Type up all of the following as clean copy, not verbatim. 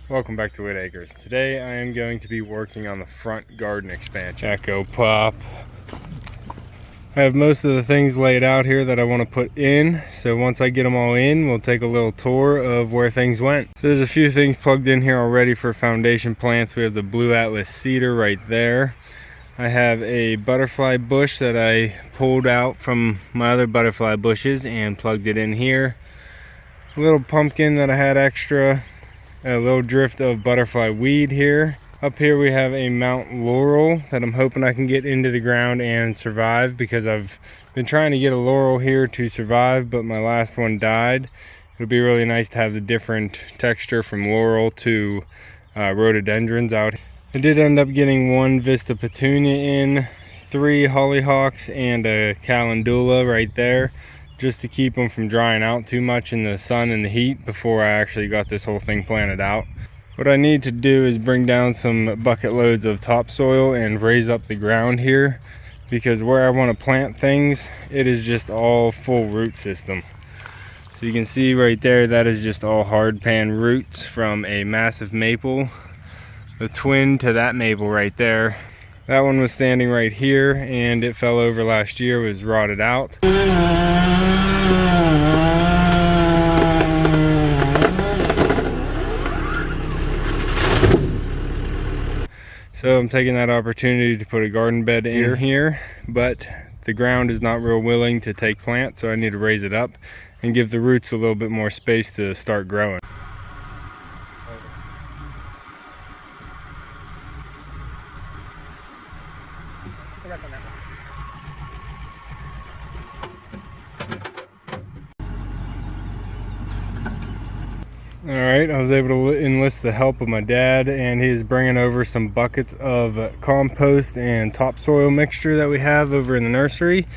Welcome back to Whitt Acres. Today I am going to be working on the front garden expansion. Echo pop. I have most of the things laid out here that I want to put in. So once I get them all in, we'll take a little tour of where things went. So there's a few things plugged in here already for foundation plants. We have the Blue Atlas cedar right there. I have a butterfly bush that I pulled out from my other butterfly bushes and plugged it in here. A little pumpkin that I had extra. A little drift of butterfly weed here. Up here we have a Mount Laurel that I'm hoping I can get into the ground and survive, because I've been trying to get a laurel here to survive, but my last one died. It'll be really nice to have the different texture from laurel to rhododendrons out. I did end up getting one Vista petunia in, 3 hollyhocks, and a calendula right there, just to keep them from drying out too much in the sun and the heat before I actually got this whole thing planted out. What I need to do is bring down some bucket loads of topsoil and raise up the ground here, because where I want to plant things, it is just all full root system. So you can see right there, that is just all hard pan roots from a massive maple, the twin to that maple right there. That one was standing right here and it fell over last year, was rotted out. So I'm taking that opportunity to put a garden bed in here, but the ground is not real willing to take plants, so I need to raise it up and give the roots a little bit more space to start growing. Alright, I was able to enlist the help of my dad, and he's bringing over some buckets of compost and topsoil mixture that we have over in the nursery.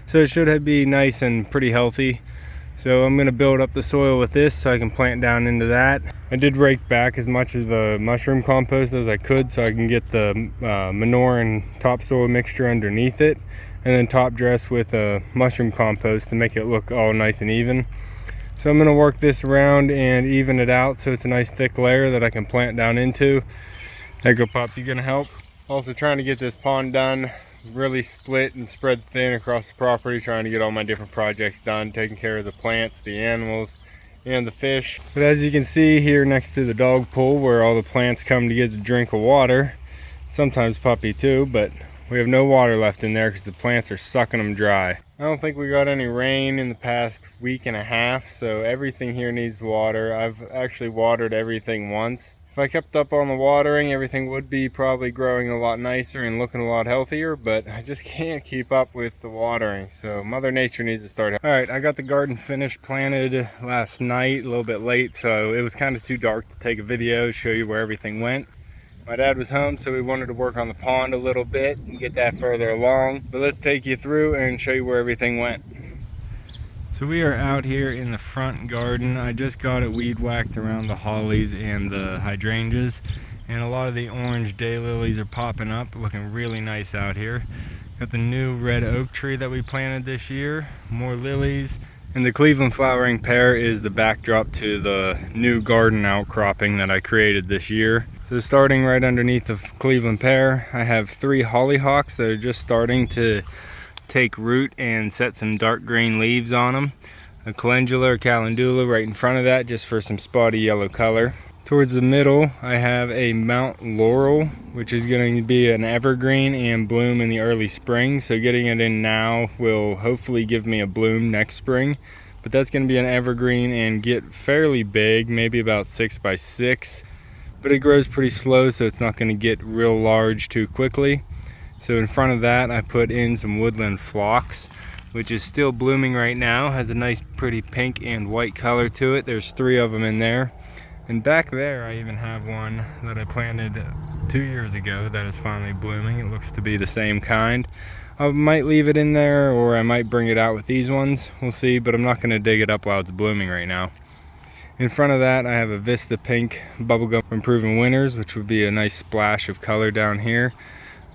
So it should be nice and pretty healthy. So I'm going to build up the soil with this so I can plant down into that. I did rake back as much of the mushroom compost as I could so I can get the manure and topsoil mixture underneath it, and then top dress with mushroom compost to make it look all nice and even. So I'm going to work this around and even it out so it's a nice thick layer that I can plant down into. Echo Pop, you going to help? Also trying to get this pond done, really split and spread thin across the property, trying to get all my different projects done, taking care of the plants, the animals, and the fish. But as you can see here next to the dog pool where all the plants come to get a drink of water, sometimes Puppy too, but we have no water left in there because the plants are sucking them dry. I don't think we got any rain in the past week and a half, so everything here needs water. I've actually watered everything once. If I kept up on the watering, everything would be probably growing a lot nicer and looking a lot healthier, but I just can't keep up with the watering, so Mother Nature needs to start. Alright, I got the garden finished, planted last night, a little bit late, so it was kind of too dark to take a video, show you where everything went. My dad was home, so we wanted to work on the pond a little bit and get that further along. But let's take you through and show you where everything went. So we are out here in the front garden. I just got it weed whacked around the hollies and the hydrangeas. And a lot of the orange daylilies are popping up, looking really nice out here. Got the new red oak tree that we planted this year, more lilies. And the Cleveland flowering pear is the backdrop to the new garden outcropping that I created this year. So starting right underneath the Cleveland pear, I have 3 hollyhocks that are just starting to take root and set some dark green leaves on them. A calendula or calendula right in front of that, just for some spotty yellow color. Towards the middle, I have a Mount Laurel, which is going to be an evergreen and bloom in the early spring. So getting it in now will hopefully give me a bloom next spring. But that's going to be an evergreen and get fairly big, maybe about 6 by 6. But it grows pretty slow, so it's not going to get real large too quickly. So in front of that, I put in some woodland phlox, which is still blooming right now. Has a nice pretty pink and white color to it. There's 3 of them in there. And back there, I even have one that I planted 2 years ago that is finally blooming. It looks to be the same kind. I might leave it in there, or I might bring it out with these ones. We'll see, but I'm not going to dig it up while it's blooming right now. In front of that, I have a Vista Pink Bubblegum Improving Winters, which would be a nice splash of color down here,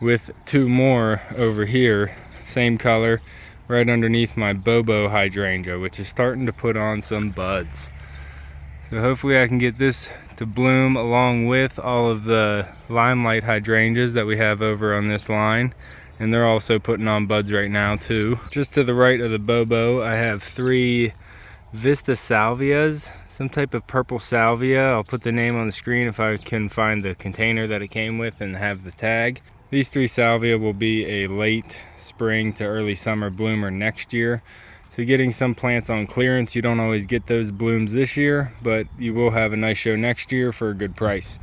with 2 more over here, same color, right underneath my Bobo hydrangea, which is starting to put on some buds. So hopefully I can get this to bloom, along with all of the limelight hydrangeas that we have over on this line. And they're also putting on buds right now too. Just to the right of the Bobo, I have 3 Vista Salvias, some type of purple salvia. I'll put the name on the screen if I can find the container that it came with and have the tag. These 3 salvia will be a late spring to early summer bloomer next year. So getting some plants on clearance, you don't always get those blooms this year, but you will have a nice show next year for a good price.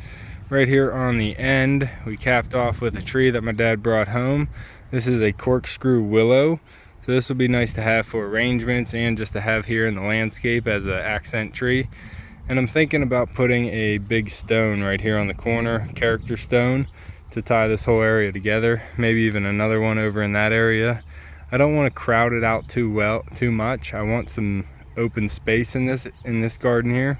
Right here on the end, we capped off with a tree that my dad brought home. This is a corkscrew willow. So this will be nice to have for arrangements and just to have here in the landscape as an accent tree. And I'm thinking about putting a big stone right here on the corner, character stone, to tie this whole area together. Maybe even another one over in that area. I don't want to crowd it out too much. I want some open space in this garden here.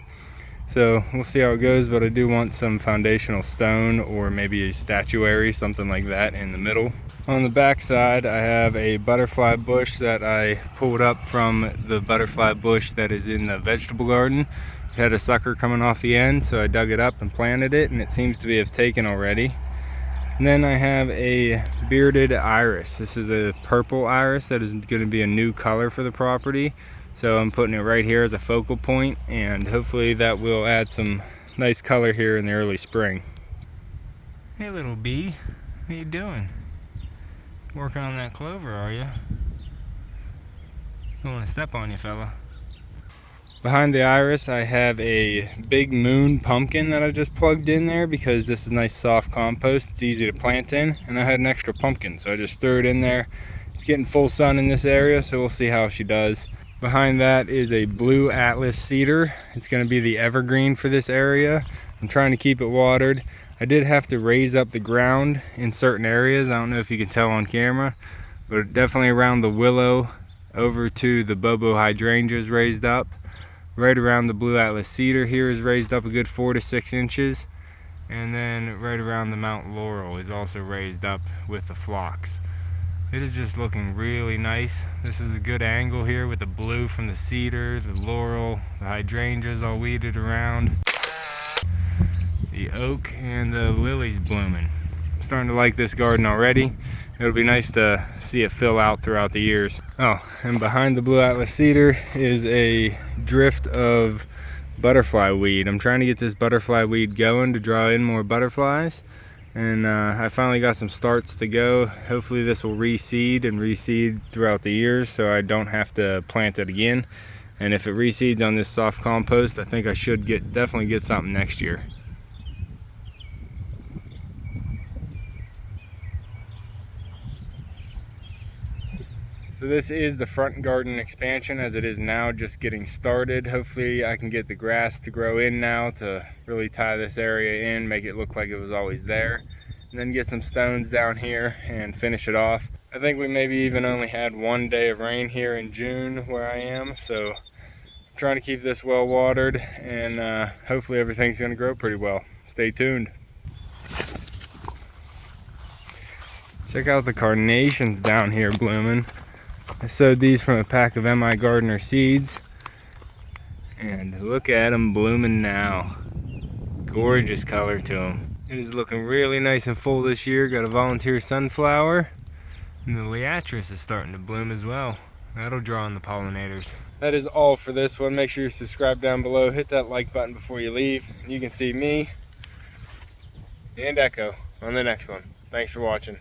So we'll see how it goes, but I do want some foundational stone or maybe a statuary, something like that in the middle. On the back side, I have a butterfly bush that I pulled up from the butterfly bush that is in the vegetable garden. It had a sucker coming off the end, so I dug it up and planted it, and it seems to have taken already. And then I have a bearded iris. This is a purple iris that is going to be a new color for the property. So I'm putting it right here as a focal point, and hopefully that will add some nice color here in the early spring. Hey little bee, what are you doing? Working on that clover, are you? Don't want to step on you, fella. Behind the iris, I have a big moon pumpkin that I just plugged in there because this is nice soft compost. It's easy to plant in, and I had an extra pumpkin, so I just threw it in there. It's getting full sun in this area, so we'll see how she does. Behind that is a blue Atlas cedar. It's going to be the evergreen for this area. I'm trying to keep it watered. I did have to raise up the ground in certain areas. I don't know if you can tell on camera, but definitely around the willow over to the Bobo hydrangeas raised up. Right around the blue Atlas cedar here is raised up a good 4 to 6 inches. And then right around the Mount Laurel is also raised up with the phlox. It is just looking really nice. This is a good angle here with the blue from the cedar, the laurel, the hydrangeas all weeded around, the oak, and the lilies blooming. I'm starting to like this garden already. It'll be nice to see it fill out throughout the years. Oh, and behind the blue Atlas cedar is a drift of butterfly weed. I'm trying to get this butterfly weed going to draw in more butterflies. And I finally got some starts to go. Hopefully this will reseed and reseed throughout the years so I don't have to plant it again. And if it reseeds on this soft compost, I think I should definitely get something next year. So this is the front garden expansion as it is now, just getting started. Hopefully I can get the grass to grow in now to really tie this area in, make it look like it was always there. And then get some stones down here and finish it off. I think we maybe even only had 1 day of rain here in June where I am. So I'm trying to keep this well watered, and hopefully everything's gonna grow pretty well. Stay tuned. Check out the carnations down here blooming. I sowed these from a pack of MI Gardener seeds, and look at them blooming now. Gorgeous color to them. It is looking really nice and full this year. Got a volunteer sunflower, and the liatris is starting to bloom as well. That'll draw in the pollinators. That is all for this one. Make sure you subscribe down below. Hit that like button before you leave. You can see me and Echo on the next one. Thanks for watching.